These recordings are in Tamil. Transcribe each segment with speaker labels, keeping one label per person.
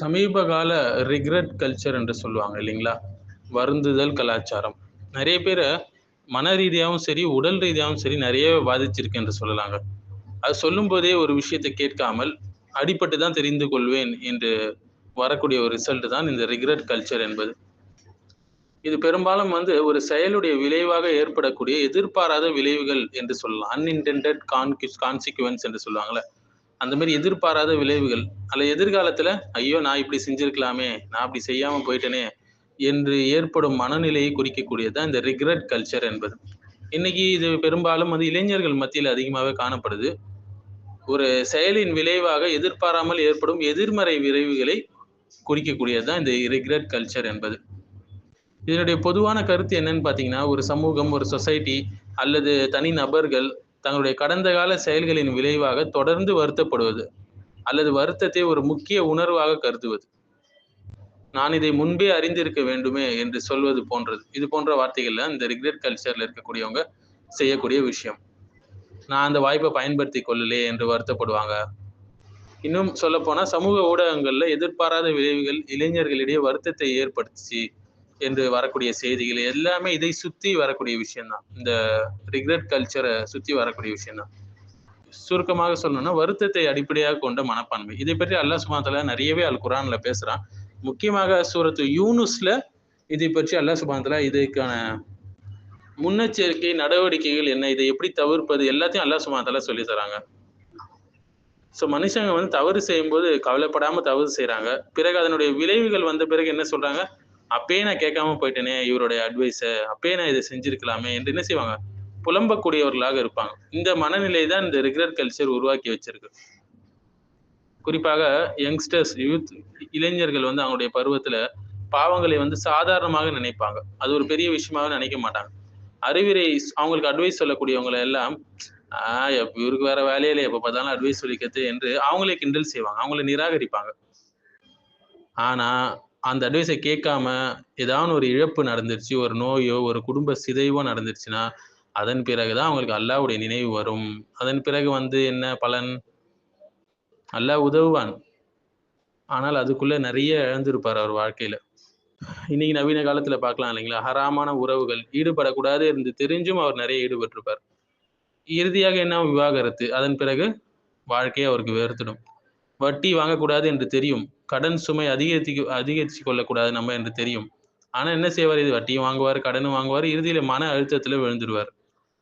Speaker 1: சமீப கால ரிக்ரெட் கல்ச்சர் என்று சொல்லுவாங்க இல்லைங்களா? வருந்துதல் கலாச்சாரம். நெறைய பேர மன ரீதியாவும் சரி, உடல் ரீதியாவும் சரி நெறையவே பாதிச்சிருக்கு என்று சொல்லலாங்க. அது சொல்லும்போதே ஒரு விஷயத்த கேட்காமல், அடிபட்டு தான் தெரிந்து கொள்வேன் என்று வரக்கூடிய ஒரு ரிசல்ட் தான் இந்த ரிக்ரெட் கல்ச்சர் என்பது. இது பெரும்பாலும் ஒரு செயலுடைய விளைவாக ஏற்படக்கூடிய எதிர்பாராத விளைவுகள் என்று சொல்லலாம். அன்இன்டெண்டட் கான்சிக்வென்ஸ் என்று சொல்லுவாங்கல்ல. அந்த மாரி எதிர்பாராத விளைவுகள். அல்ல எதிர்காலத்துல, "ஐயோ! நான் இப்படி செஞ்சிருக்கலாமே! நான் அப்படி செய்யாம போயிட்டேனே!" என்று ஏற்படும் மனநிலையை குறிக்கக்கூடியது தான் இந்த ரிக்ரெட் கல்ச்சர் என்பது. இன்னைக்கு இது பெரும்பாலும் இளைஞர்கள் மத்தியில அதிகமாவே காணப்படுது. ஒரு செயலின் விளைவாக எதிர்பாராமல் ஏற்படும் எதிர்மறை விளைவுகளை குறிக்கக்கூடியது தான் இந்த ரிக்ரெட் கல்ச்சர் என்பது. இதனுடைய பொதுவான கருத்து என்னன்னு பார்த்தீங்கன்னா, ஒரு சமூகம், ஒரு சொசைட்டி அல்லது தனி நபர்கள் தங்களுடைய கடந்த கால செயல்களின் விளைவாக தொடர்ந்து வருத்தப்படுவது. அல்லது வருத்தத்தை ஒரு முக்கிய உணர்வாக கருதுவது. நான் இதை முன்பே அறிந்திருக்க வேண்டுமே என்று சொல்வது போன்றது. இது போன்ற வார்த்தைகள்ல இந்த ரிக்ரெட் கல்ச்சர்ல இருக்கக்கூடியவங்க செய்யக்கூடிய விஷயம். நான் அந்த வாய்ப்பை பயன்படுத்திக் கொள்ளலையே என்று வருத்தப்படுவாங்க. இன்னும் சொல்லப்போனா சமூக ஊடகங்கள்ல எதிர்பாராத விளைவுகள் இளைஞர்களிடையே வருத்தத்தை ஏற்படுத்துச்சு என்று வரக்கூடிய செய்திகள் எல்லாமே இதை சுத்தி வரக்கூடிய விஷயம் தான். இந்த ரிக்ரெட் கல்ச்சரை சுத்தி வரக்கூடிய விஷயம் தான். சுருக்கமாக சொல்லணும்னா வருத்தத்தை அடிப்படையாக கொண்ட மனப்பான்மை. இதை பற்றி அல்லாஹ் சுப்ஹானஹு வ தஆலா நிறையவே அல் குர்ஆன்ல பேசுறான். முக்கியமாக சூரத்து யூனுஸ்ல இதை பற்றி அல்லாஹ் சுப்ஹானஹு வ தஆலா இதுக்கான முன்னெச்சரிக்கை நடவடிக்கைகள் என்ன, இதை எப்படி தவிர்ப்பது எல்லாத்தையும் அல்லாஹ் சுப்ஹானஹு வ தஆலா சொல்லி தராங்க. மனுஷங்க தவறு செய்யும்போது கவலைப்படாம தவறு செய்றாங்க. பிறகு அதனுடைய விளைவுகள் வந்த பிறகு என்ன சொல்றாங்க? அப்பயே நான் கேட்காம போயிட்டேனே இவருடைய அட்வைஸ. அப்பயே நான் இதை செஞ்சிருக்கலாமே என்று என்ன செய்வாங்க? புலம்பக்கூடியவர்களாக இருப்பாங்க. இந்த மனநிலை தான் இந்த ரிக்ரெட் கல்ச்சர் உருவாக்கி வச்சிருக்கு. குறிப்பாக யங்ஸ்டர்ஸ், யூத் இளைஞர்கள் அவங்களுடைய பருவத்துல பாவங்களை சாதாரணமாக நினைப்பாங்க. அது ஒரு பெரிய விஷயமாவே நினைக்க மாட்டாங்க. அறிவுரை அவங்களுக்கு அட்வைஸ் சொல்லக்கூடியவங்களை எல்லாம், இவருக்கு வேற வேலையே இல்ல, எப்ப பார்த்தாலும் அட்வைஸ் சொல்லிக்கிறது என்று அவங்களே கிண்டல் செய்வாங்க. அவங்கள நிராகரிப்பாங்க. ஆனா, அந்த அட்வைஸை கேட்காம ஏதாவது ஒரு இழப்பு நடந்துருச்சு, ஒரு நோயோ, ஒரு குடும்ப சிதைவோ நடந்துருச்சுன்னா, அதன் பிறகு தான் அவங்களுக்கு அல்லாஹ்வுடைய நினைவு வரும். அதன் பிறகு என்ன பலன்? அல்லாஹ் உதவுவான். ஆனால் அதுக்குள்ள நெறைய இழந்திருப்பார் அவர் வாழ்க்கையில. இன்னைக்கு நவீன காலத்துல பார்க்கலாம் இல்லைங்களா? ஹராமான உறவுகள் ஈடுபடக்கூடாது என்று தெரிஞ்சும் அவர் நெறைய ஈடுபட்டிருப்பார். இறுதியாக என்ன விவாகரத்து. அதன் பிறகு வாழ்க்கையே அவருக்கு வெறுத்துடும். வட்டி வாங்கக்கூடாது என்று தெரியும். கடன் சுமை அதிகரித்துக் கொள்ளக்கூடாது நம்ம என்று தெரியும். ஆனா என்ன செய்வார்? இது வட்டியும் வாங்குவார், கடனும் வாங்குவார். இறுதியில மன அழுத்தத்துல விழுந்துருவார்.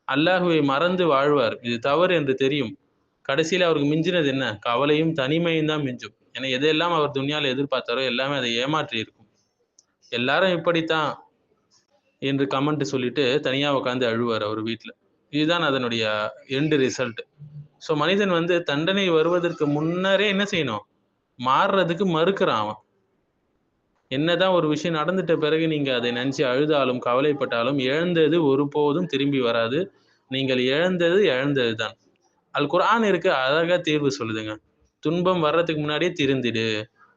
Speaker 1: அல்லாஹ்வை மறந்து வாழ்வார். இது தவறு என்று தெரியும். கடைசியில அவருக்கு மிஞ்சினது என்ன? கவலையும், தனிமையும் தான் மிஞ்சும். ஏன்னா எதையெல்லாம் அவர் துன்யால எதிர்பார்த்தாரோ எல்லாமே அதை ஏமாற்றி இருக்கும். எல்லாரும் இப்படித்தான் என்று கமெண்ட் சொல்லிட்டு தனியா உட்கார்ந்து அழுவார் அவர் வீட்ல. இதுதான் அதனுடைய எண்ட் ரிசல்ட். மனிதன் தண்டனை வருவதற்கு முன்னரே என்ன செய்யணும்? மாறுறதுக்கு மறுக்கிறான் அவன். என்னதான் ஒரு விஷயம் நடந்துட்ட பிறகு நீங்க அதை நினைச்சு அழுதாலும், கவலைப்பட்டாலும் இழந்தது ஒருபோதும் திரும்பி வராது. நீங்கள் இழந்தது இழந்தது தான். அல் குர்ஆன் இருக்கு அழகா தீர்வு சொல்லுதுங்க. துன்பம் வர்றதுக்கு முன்னாடியே திருந்திடு.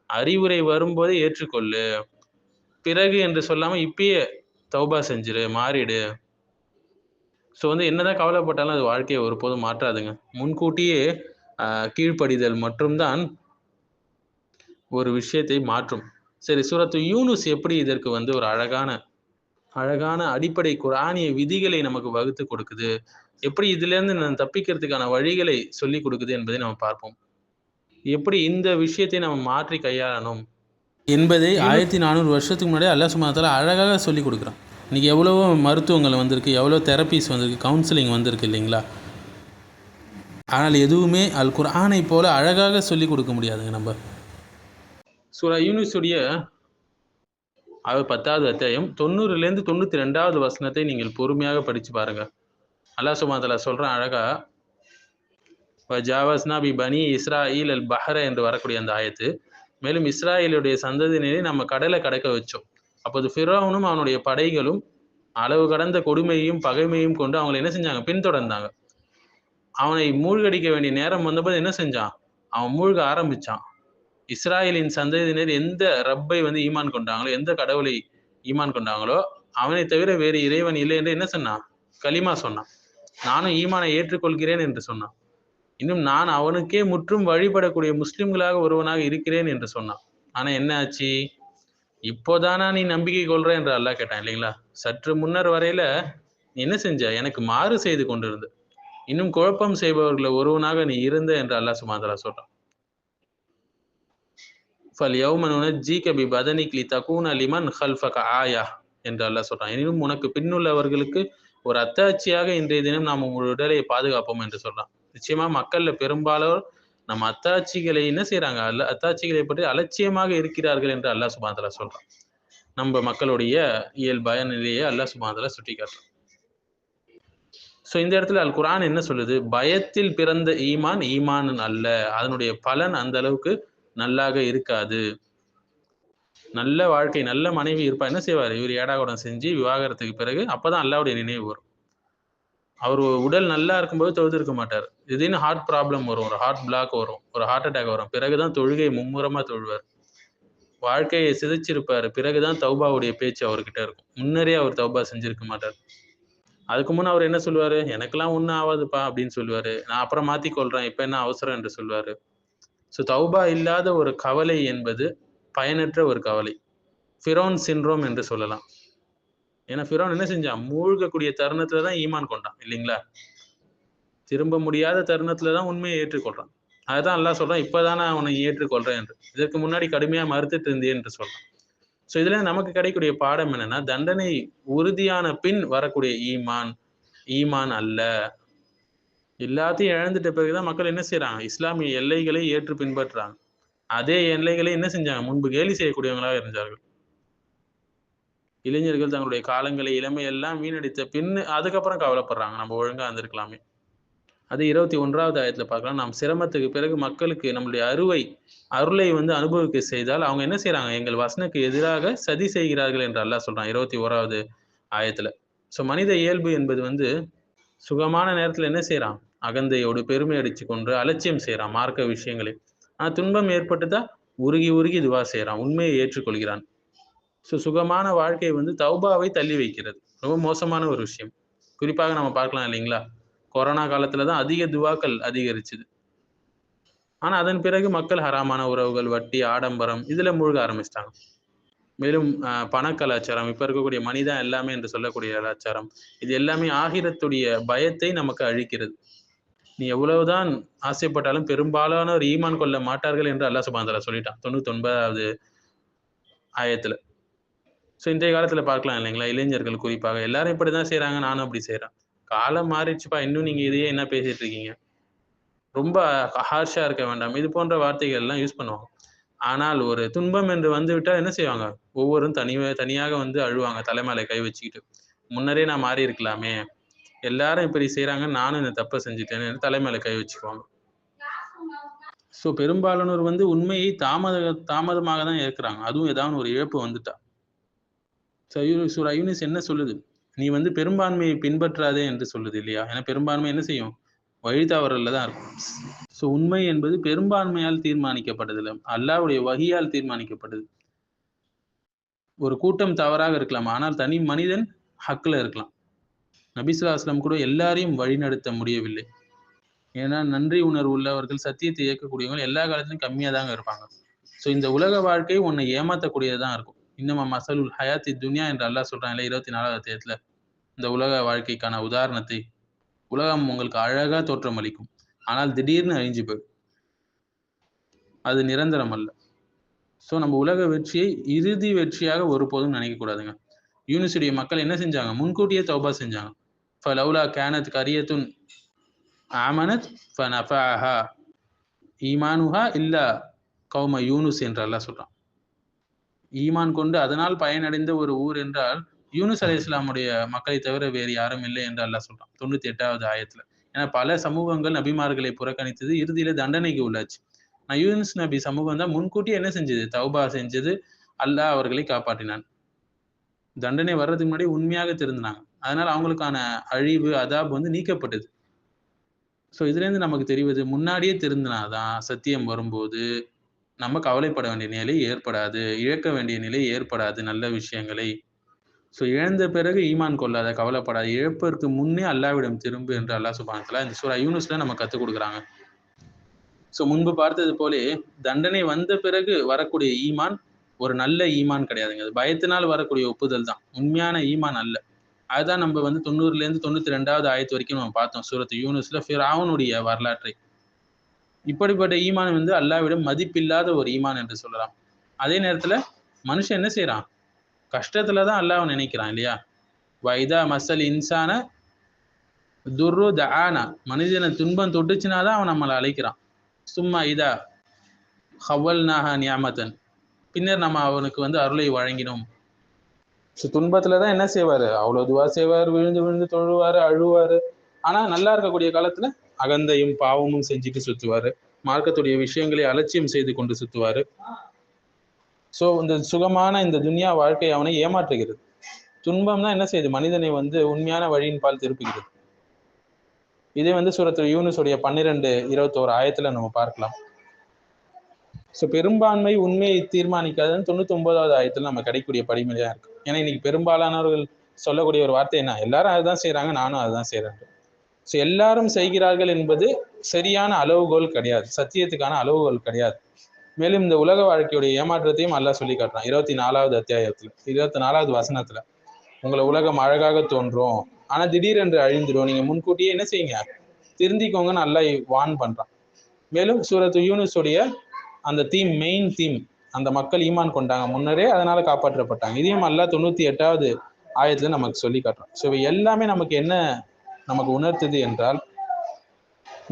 Speaker 1: அறிவுரை வரும்போதே ஏற்றுக்கொள்ளு. பிறகு என்று சொல்லாம இப்பயே தௌபா செஞ்சிரு, மாறிடு. என்னதான் கவலைப்பட்டாலும் அது வாழ்க்கையை ஒருபோதும் மாற்றாதுங்க. முன்கூட்டியே கீழ்ப்படிதல் மற்றும் தான் ஒரு விஷயத்தை மாற்றும். சரி, சூரத்து யூனுஸ் எப்படி இதற்கு ஒரு அழகான அடிப்படை குர்ஆனிய விதிகளை நமக்கு வகுத்து கொடுக்குது. எப்படி இதிலிருந்து தப்பிக்கிறதுக்கான வழிகளை சொல்லிக் கொடுக்குது என்பதை நம்ம பார்ப்போம். எப்படி இந்த விஷயத்தை நம்ம மாற்றி கையாளணும் என்பதை 1400 வருஷத்துக்கு முன்னாடியே அல்லாஹ் சுப்ஹானஹு வ தஆலா அழகாக சொல்லிக் கொடுக்குறான். இன்றைக்கி எவ்வளவோ மருத்துவங்கள் வந்திருக்கு, எவ்வளோ தெரப்பீஸ் வந்திருக்கு, கவுன்சிலிங் வந்திருக்கு இல்லைங்களா? ஆனால் எதுவுமே அல் குர்ஆனை போல அழகாக சொல்லிக் கொடுக்க முடியாதுங்க நம்ம. சூரா யூனுஸுடைய 10வது அத்தியாயம் 90லேருந்து 92வது வசனத்தை நீங்கள் பொறுமையாக படிச்சு பாருங்க. அல்லாஹ் சுப்ஹானஹு வ தஆலா சொல்றான் அழகா, வஜாவஸ்னா பி பனி இஸ்ராயில் அல் பஹ்ர என்று வரக்கூடிய அந்த ஆயத்து. மேலும் இஸ்ராயேலுடைய சந்ததியினரை நம்ம கடலை கடக்க வச்சோம். அப்போது ஃபிரௌனும் அவனுடைய படைகளும் அளவு கடந்த கொடுமையையும் பகைமையும் கொண்டு அவங்களை என்ன செஞ்சாங்க? பின்தொடர்ந்தாங்க. அவனை மூழ்கடிக்க வேண்டிய நேரம் வந்தபோது என்ன செஞ்சான்? அவன் மூழ்க ஆரம்பிச்சான். இஸ்ராயலின் சந்ததியினர் எந்த ரப்பை ஈமான் கொண்டாங்களோ, எந்த கடவுளை ஈமான் கொண்டாங்களோ, அவனை தவிர வேறு இறைவன் இல்லை என்று என்ன சொன்னான்? கலிமா சொன்னான். நானும் ஈமானை ஏற்றுக்கொள்கிறேன் என்று சொன்னான். இன்னும் நான் அவனுக்கே முற்றும் வழிபடக்கூடிய முஸ்லிம்களாக ஒருவனாக இருக்கிறேன் என்று சொன்னான். ஆனா என்ன ஆச்சு? இப்போதானா நீ நம்பிக்கை கொள்ற என்று அல்லாஹ் கேட்டான் இல்லைங்களா? சற்று முன்னர் வரையில நீ என்ன செஞ்ச? எனக்கு மாறு செய்து கொண்டிருந்த. இன்னும் குழப்பம் செய்பவர்கள ஒருவனாக நீ இருந்த என்று அல்லாஹ் சுப்ஹானஹு வ தஆலா சொல்றான். فَالْيَوْمَ نُنَجِّيكَ بِبَدَنِكَ لِتَكُونَ لِمَنْ خَلْفَكَ آيَةً என்று அல்லாஹ் சொல்றான். எனினும் உனக்கு பின்னுள்ளவர்களுக்கு ஒரு அத்தாட்சியாக இன்றைய தினம் நாம் உங்கள் உடலை பாதுகாப்போம் என்று சொல்றான். நிச்சயமா மக்கள்ல பெரும்பாலோர் நம்ம அத்தாட்சிகளை என்ன செய்றாங்க? அத்தாட்சிகளை பற்றி அலட்சியமாக இருக்கிறார்கள் என்று அல்லாஹ் சுப்ஹானஹு வ தஆலா சொல்றான். நம்ம மக்களுடைய இயல்பான நிலையை அல்லாஹ் சுப்ஹானஹு வ தஆலா சுட்டிக்காட்டுறான். இந்த இடத்துல அல் குர்ஆன் என்ன சொல்லுது? பயத்தில் பிறந்த ஈமான் ஈமான் அல்ல. அதனுடைய பலன் அந்த அளவுக்கு நல்லாக இருக்காது. நல்ல வாழ்க்கை, நல்ல மனைவி இருப்பா. என்ன செய்வாரு? இவர் ஏடாகூடம் செஞ்சு விவாகரத்துக்கு பிறகு அப்பதான் அல்லாஹ்வுடைய நினைவு வரும். அவர் உடல் நல்லா இருக்கும்போது தொழுதிருக்க மாட்டார். திடீர்னு ஹார்ட் ப்ராப்ளம் வரும், ஒரு ஹார்ட் பிளாக் வரும், ஒரு ஹார்ட் அட்டாக் வரும். பிறகுதான் தொழுகை மும்முரமா தொழுவார். வாழ்க்கையை சிதைச்சிருப்பாரு. பிறகுதான் தௌபாவுடைய பேச்சு அவர்கிட்ட இருக்கும். முன்னரே அவர் தௌபா செஞ்சிருக்க மாட்டார். அதுக்கு முன்ன அவர் என்ன சொல்லுவாரு? எனக்கெல்லாம் ஒண்ணும் ஆவாதுப்பா அப்படின்னு சொல்லுவாரு. நான் அப்புறம் மாத்திக் கொள்றேன். இப்ப என்ன அவசரம் என்று சொல்லுவாரு. தௌபா இல்லாத ஒரு கவலை என்பது பயனற்ற ஒரு கவலை. ஃபிரௌன் சிண்ட்ரோம் என்று சொல்லலாம். ஏன்னா ஃபிரௌன் என்ன செஞ்சான்? மூழ்கக்கூடிய தருணத்துல தான் ஈமான் கொண்டான் இல்லைங்களா? திரும்ப முடியாத தருணத்துல தான் உண்மையை ஏற்றுக்கொள்றான். அதுதான் அல்லாஹ் சொல்றான், இப்பதான் நான் உன்னை ஏற்றுக்கொள்றேன் என்று. இதற்கு முன்னாடி கடுமையா மறுத்துட்டு இருந்தேன் என்று சொல்றான். இதுல நமக்கு கிடைக்கக்கூடிய பாடம் என்னன்னா, தண்டனை உறுதியான பின் வரக்கூடிய ஈமான், ஈமான் அல்ல. எல்லாத்தையும் இழந்துட்ட பிறகுதான் மக்கள் என்ன செய்றாங்க? இஸ்லாமிய எல்லைகளை ஏற்று பின்பற்றுறாங்க. அதே எல்லைகளை என்ன செஞ்சாங்க? முன்பு கேலி செய்யக்கூடியவங்களாக இருந்தார்கள். இளைஞர்கள் தங்களுடைய காலங்களை, இளமை எல்லாம் வீணடித்த பின் அதுக்கப்புறம் கவலைப்படுறாங்க. நம்ம ஒழுங்கா இருந்திருக்கலாமே. அது 21வது ஆயத்துல பார்க்கலாம். நாம் சிரமத்துக்கு பிறகு மக்களுக்கு நம்முடைய அருளை வந்து அனுபவிக்க செய்தால், அவங்க என்ன செய்றாங்க? எங்கள் வசனுக்கு எதிராக சதி செய்கிறார்கள் என்று அல்லாஹ் சொல்றான் 21வது ஆயத்துல. மனித இயல்பு என்பது வந்து சுகமான நேரத்துல என்ன செய்றான்? அகந்தையோடு பெருமை அடிச்சுக் கொண்டு அலட்சியம் செய்றான் மார்க்க விஷயங்களை. ஆனா துன்பம் ஏற்பட்டுட்டா உருகி உருகி துவா செய்றான். உண்மையை ஏற்றுக்கொள்கிறான். சுகமான வாழ்க்கை வந்து தௌபாவை தள்ளி வைக்கிறது. ரொம்ப மோசமான ஒரு விஷயம். குறிப்பாக நம்ம பார்க்கலாம் இல்லைங்களா? கொரோனா காலத்துல தான் அதிக துவாக்கள் அதிகரிச்சது. ஆனா அதன் பிறகு மக்கள் ஹராமான உறவுகள், வட்டி, ஆடம்பரம் இதுல மூழ்க ஆரம்பிச்சுட்டாங்க. மேலும் பண கலாச்சாரம், இப்ப இருக்கக்கூடிய மனிதன் எல்லாமே என்று சொல்லக்கூடிய கலாச்சாரம், இது எல்லாமே ஆகிரத்துடைய பயத்தை நமக்கு அழிக்கிறது. நீ எவ்வளவுதான் ஆசைப்பட்டாலும் பெரும்பாலானோர் ஈமான் கொள்ள மாட்டார்கள் என்று அல்லாஹ் சுப்ஹானஹு வ தஆலா சொல்லிட்டான் 99வது ஆயத்துல. இன்றைய காலத்துல பார்க்கலாம் இல்லைங்களா? இளைஞர்கள் குறிப்பாக எல்லாரும் இப்படிதான் செய்றாங்க. நானும் அப்படி செய்றேன். காலம் மாறிடுச்சுப்பா. இன்னும் நீங்க இதையே என்ன பேசிட்டு இருக்கீங்க? ரொம்ப ஹார்ஷா இருக்க வேண்டாம். இது போன்ற வார்த்தைகள் எல்லாம் யூஸ் பண்ணுவாங்க. ஆனால் ஒரு துன்பம் என்று வந்துவிட்டா என்ன செய்வாங்க? ஒவ்வொருவரும் தனியாக வந்து அழுவாங்க. தலை மேல கை வச்சுக்கிட்டு. முன்னரே நான் மாறி இருக்கலாமே! எல்லாரும் இப்படி செய்றாங்க. நானும் இந்த தப்ப செஞ்சுட்டேன்னு தலை மேல கை வச்சுக்குவாங்க. பெரும்பாலானோர் வந்து உண்மையை தாமதமாக தான் ஏற்கிறாங்க. அதுவும் ஏதாவது ஒரு இழப்பு வந்துட்டா. சூரா யூனுஸ் என்ன சொல்லுது? நீ வந்து பெரும்பான்மையை பின்பற்றாதே என்று சொல்லுது இல்லையா? ஏன்னா பெரும்பான்மை என்ன செய்யும்? வழி தவறல்ல தான் இருக்கும். உண்மை என்பது பெரும்பான்மையால் தீர்மானிக்கப்பட்டதில்ல. அல்லாஹ்வுடைய வஹியால் தீர்மானிக்கப்பட்டது. ஒரு கூட்டம் தவறாக இருக்கலாம். ஆனால் தனி மனிதன் ஹக்ல இருக்கலாம். நபி ஸல்லல்லாஹு அலைஹி வஸல்லம் கூட எல்லாரையும் வழிநடத்த முடியவில்லை. ஏன்னா நன்றி உணர்வு உள்ளவர்கள், சத்தியத்தை ஏற்கக்கூடியவங்க எல்லா காலத்திலும் கம்மியா தாங்க இருப்பாங்க. இந்த உலக வாழ்க்கை உன்னை ஏமாத்தக்கூடியது தான் இருக்கும். இன்னமா மஸலுல் ஹயாத்தி துன்யா என்று அல்லாஹ் சொல்றான்ல 24வது அத்தியாயத்துல. இந்த உலக வாழ்க்கைக்கான உதாரணத்தை, உலகம் உங்களுக்கு அழகா தோற்றமளிக்கும். ஆனால் திடீர்னு அழிஞ்சு போயிடும். அது நிரந்தரம் அல்ல. நம்ம உலக வெற்றியை இறுதி வெற்றியாக ஒருபோதும் நினைக்க கூடாதுங்க. யூனுஸுடைய மக்கள் என்ன செஞ்சாங்க? முன்கூட்டியே தௌபா செஞ்சாங்க. ஃபலௌலா கானத் கரியத்துன் ஆமனத் ஃபனஃபஅஹா ஈமானுஹா இல்லா கௌம யூனுஸ் என்று அல்லாஹ் சொல்றான். ஈமான் கொண்டு அதனால் பயனடைந்த ஒரு ஊர் என்றால் யூனுஸ் அலைஹிஸ்ஸலாமுடைய மக்களை தவிர வேறு யாரும் இல்லை என்று அல்லாஹ் சொல்றான் 98வது ஆயத்துல. ஏன்னா பல சமூகங்கள் நபிமார்களை புறக்கணித்தது, இறுதியில தண்டனைக்கு உள்ளாச்சு. யூனுஸ் நபி சமூகம் தான் முன்கூட்டியே என்ன செஞ்சது? தௌபா செஞ்சது. அல்லாஹ் அவர்களை காப்பாற்றினான். தண்டனை வர்றதுக்கு முன்னாடி உண்மையாக திருந்தினாங்க. அதனால அவங்களுக்கான அழிவு, அதாப் வந்து நீக்கப்பட்டது. இதுல இருந்து நமக்கு தெரிவது, முன்னாடியே திருந்தினாதான் சத்தியம் வரும்போது நம்ம கவலைப்பட வேண்டிய நிலை ஏற்படாது. இழக்க வேண்டிய நிலை ஏற்படாது நல்ல விஷயங்களை. இழந்த பிறகு ஈமான் கொள்ளாத, கவலைப்படாத. இழப்பதற்கு முன்னே அல்லாஹ்விடம் திரும்பு என்று அல்லாஹ் சுப்ஹானஹு வ தஆலா இந்த சூரா யூனுஸ்ல நமக்கு கத்துக் கொடுக்குறாங்க. முன்பு பார்த்தது போலே தண்டனை வந்த பிறகு வரக்கூடிய ஈமான் ஒரு நல்ல ஈமான் கிடையாதுங்க. அது பயத்தினால் வரக்கூடிய ஒப்புதல் தான். உண்மையான ஈமான் அல்ல. அதுதான் நம்ம 90லேருந்து 92வது ஆயத்து வரைக்கும் நம்ம பார்த்தோம். சூரத்து யூனுஸ்ல ஃபிரௌனுடைய வரலாற்றை. இப்படிப்பட்ட ஈமான் அல்லாஹ்விடம் மதிப்பில்லாத ஒரு ஈமான் என்று சொல்லலாம். அதே நேரத்துல மனுஷன் என்ன செய்றான்? கஷ்டத்துல தான் அல்லாஹ்வை நினைக்கிறான் இல்லையா? வைதா மஸ்ஸல் இன்சான துர்ரு தஆனா, மனிதனை துன்பம் தொட்டுச்சுனா தான் அவன் நம்மளை அழைக்கிறான். சும்மா இதா ஹவ்வல்நாஹா நியமத்தன், பின்னர் நம்ம அவனுக்கு அருளை வழங்கினோம். துன்பத்துல தான் என்ன செய்வாரு? அவ்வளவு துவா செய்வாரு, விழுந்து விழுந்து தொழுவாரு, அழுவாரு. ஆனா நல்லா இருக்கக்கூடிய காலத்துல அகந்தையும் பாவமும் செஞ்சுட்டு சுத்துவாரு. மார்க்கத்துடைய விஷயங்களை அலட்சியம் செய்து கொண்டு சுத்துவாரு. இந்த சுகமான இந்த துன்யா வாழ்க்கை அவனை ஏமாற்றுகிறது. துன்பம் தான் என்ன செய்யுது? மனிதனை உண்மையான வழியின் பால் திருப்புகிறது. இதே சூரத்துல் யூனுஸுடைய 12, 21 ஆயத்துல நம்ம பார்க்கலாம். பெரும்பான்மை உண்மையை தீர்மானிக்காதுன்னு 99வது ஆயத்துல நம்ம கிடைக்கக்கூடிய படிமொழியா இருக்கு. ஏன்னா இன்னைக்கு பெரும்பாலானவர்கள் சொல்லக்கூடிய ஒரு வார்த்தை என்ன? எல்லாரும் அதுதான் செய்யறாங்க, நானும் அதுதான் செய்யறேன். எல்லாரும் செய்கிறார்கள் என்பது சரியான அளவுகோல் கிடையாது, சத்தியத்துக்கான அளவுகோல் கிடையாது. மேலும் இந்த உலக வாழ்க்கையுடைய ஏமாற்றத்தையும் அல்லாஹ் சொல்லி காட்டுறான் 24வது அத்தியாயத்துல 24வது வசனத்துல. உங்களை உலகம் அழகாக தோன்றும், ஆனா திடீரென்று அழிந்துடும், நீங்க முன்கூட்டியே என்ன செய்யுங்க? திருந்திக்கோங்கன்னு அல்லாஹ் வான் பண்றான். மேலும் சூரத்து யூனுஸுடைய அந்த மெயின் தீம், அந்த மக்கள் ஈமான் கொண்டாங்க முன்னரே, அதனால காப்பாற்றப்பட்டாங்க. இதையும் அல்லாஹ் 98வது ஆயத்துல நமக்கு சொல்லி காட்டுறோம். எல்லாமே நமக்கு உணர்த்துது என்றால்,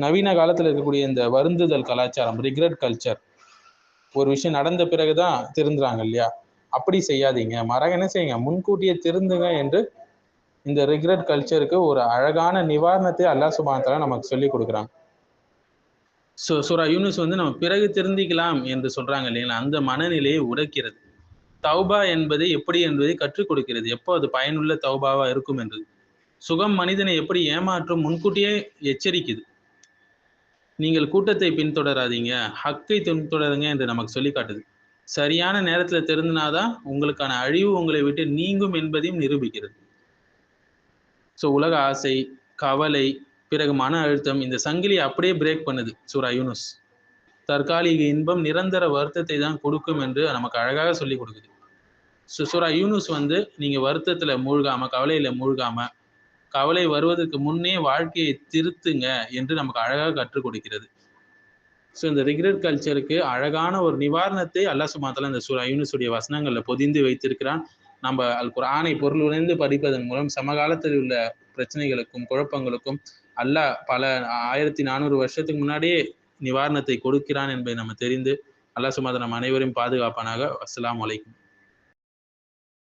Speaker 1: நவீன காலத்துல இருக்கக்கூடிய இந்த வருந்துதல் கலாச்சாரம், ரிக்ரெட் கல்ச்சர், ஒரு விஷயம் நடந்த பிறகுதான் திருந்துறாங்க இல்லையா? அப்படி செய்யாதீங்க. என்ன செய்யுங்க? முன்கூட்டியே திருந்துங்க என்று இந்த ரிக்ரெட் கல்ச்சருக்கு ஒரு அழகான நிவாரணத்தை அல்லாஹ் சுப்ஹானஹு வ தஆலா நமக்கு சொல்லி கொடுக்குறாங்க. சூரா யூனுஸ் நம்ம பிறகு திருந்திக்கலாம் என்று சொல்றாங்க இல்லைங்களா? அந்த மனநிலையை உடைக்கிறது. தௌபா என்பது எப்படி என்பதை கற்றுக் கொடுக்கிறது. எப்போ அது பயனுள்ள தௌபாவா இருக்கும் என்று. சுகம் மனிதனை எப்படி ஏமாற்றும் முன்கூட்டியே எச்சரிக்குது. நீங்கள் கூட்டத்தை பின்தொடராதீங்க, ஹக்கை பின்தொடருங்க என்று நமக்கு சொல்லி காட்டுது. சரியான நேரத்துல திருந்தினாதான் உங்களுக்கான அழிவு உங்களை விட்டு நீங்கும் என்பதையும் நிரூபிக்கிறது. உலக ஆசை, கவலை, பிறகு மன அழுத்தம், இந்த சங்கிலியை அப்படியே பிரேக் பண்ணுது சூரா யூனுஸ். தற்காலிக இன்பம் நிரந்தர வருத்தத்தை தான் கொடுக்கும் என்று நமக்கு அழகாக சொல்லி கொடுக்குது. சூரா யூனுஸ் நீங்க வருத்தத்துல மூழ்காம, கவலையில மூழ்காம, கவலை வருவதற்கு முன்னே வாழ்க்கையை திருத்துங்க என்று நமக்கு அழகாக கற்றுக் கொடுக்கிறது. இந்த ரிக்ரெட் கல்ச்சருக்கு அழகான ஒரு நிவாரணத்தை அல்லாஹ் சுப்ஹானஹு வ தஆலா இந்த சூரா யூனுஸுடைய வசனங்கள்ல பொதிந்து வைத்திருக்கிறான். நம்ம அல் குர்ஆனை பொருள் உணர்ந்து படிப்பதன் மூலம் சமகாலத்தில் உள்ள பிரச்சனைகளுக்கும் குழப்பங்களுக்கும் அல்லாஹ் பல 1400 வருஷத்துக்கு முன்னாடியே நிவாரணத்தை கொடுக்கிறான் என்பதை நம்ம தெரிந்து அல்லாஹ் சுப்ஹானஹு வ தஆலா நம்ம அனைவரையும் பாதுகாப்பானாக. அஸ்ஸலாமு அலைக்கும்.